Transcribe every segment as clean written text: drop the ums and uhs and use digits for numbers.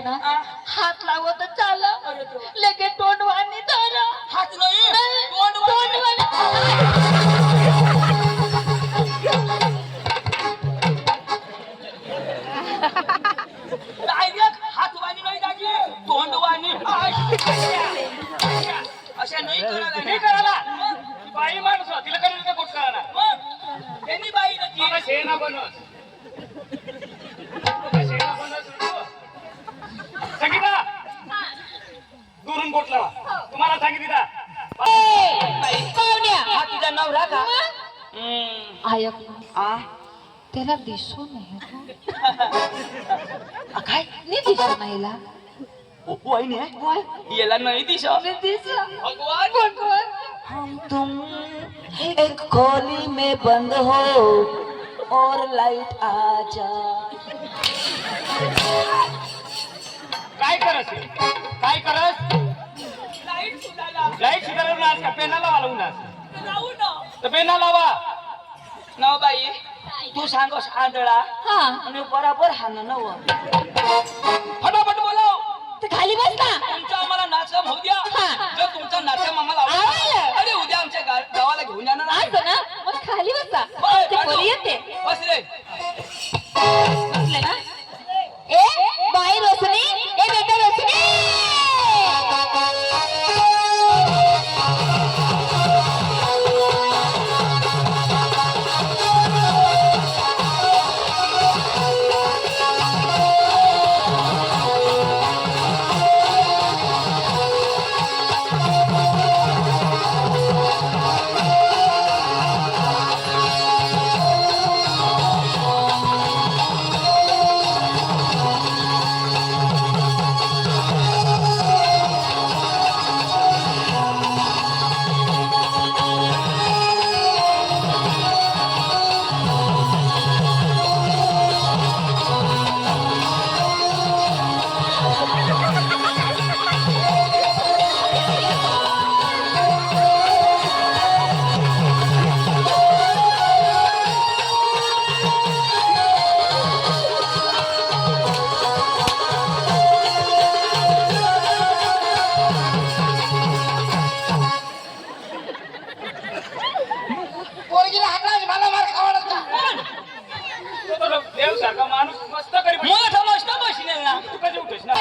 ना हात लावत चाला लगे तोंडवानी धरा हात नाही डायरेक्ट हातवानी नाही दाजी तोंडवानी अशा नाही करायला बाई माणूस तिला करायला तर कुठं करायला त्यांनी बाई नक्की शेणा बनवस संगीता दुरून गोठला तुम्हाला सांगितलं हा तुझा नवरा का ऐक ना त्याला दिसू नाही काय नाही दिसू नाहीला वहिनी याला नाही दिसला भगवान हम तुम एक खोली में बंद हो और लाइट आ जा काय करस लाईट सुधारला ना का पेनाला वाळवून तर पेना लावा नव बाई तू सांगस आंधळा आणि बराबर हान नव फटाफट बोलाव ते खाली बस ना तुमचा आम्हाला नाचम होऊ द्या जर तुमचा नाचम आम्हाला आवडला अरे उद्या आमच्या गावाला घेऊन जाणार आहे असं ना मग खाली बसा ते पोरी येते बस रे बसले ना ए बाई रोशनी ए बेटा रोशनी देव सारखा माणूस मस्त करी मोठा मस्त बसले ना तू कधी उठेस ना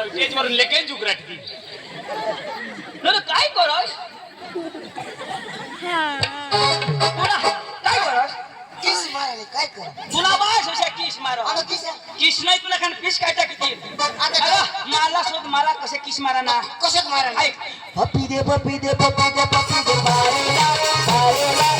स्टेजवरून लेके जुगराटती काय करस काय करस किस मारायला काय कर तुला बास अशा किस मारो किस नाही तुला खान फिश काय टाकती मला शोध मला कसे किस मारा ना कशात मारायला ऐक पप्पी दे पप्पी दे पप्पी दे पप्पी दे बारेला बारेला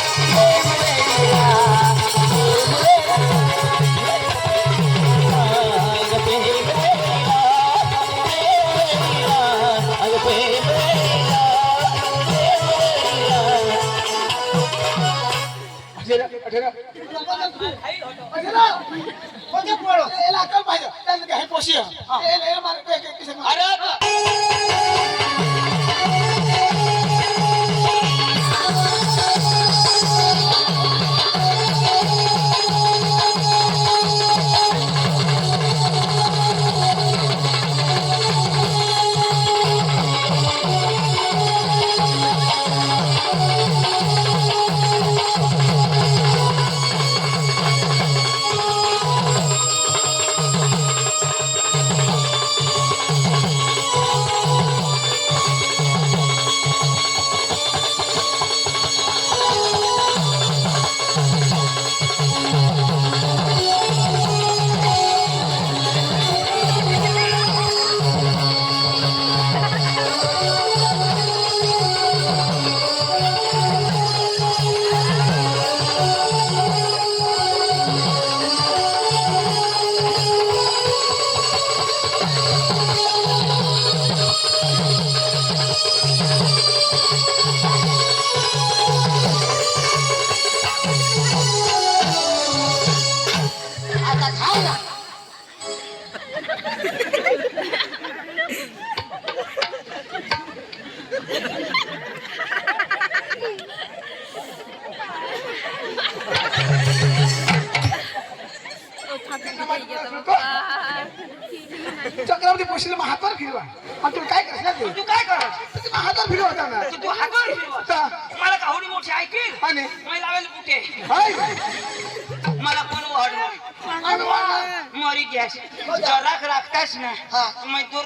चक्रावरती पोशील मग हातावर फिरवा मग तुला काय करायचं तू काय कर मग हातावर फिरवता ना तू हातावर फिरवा. मला कावडी मोठी ऐकेल आणि मी लावेल कुठे हाय मला कोण वाढवा आणि वाढणार. मरी गॅस राख राखतास ना हा. मग दूर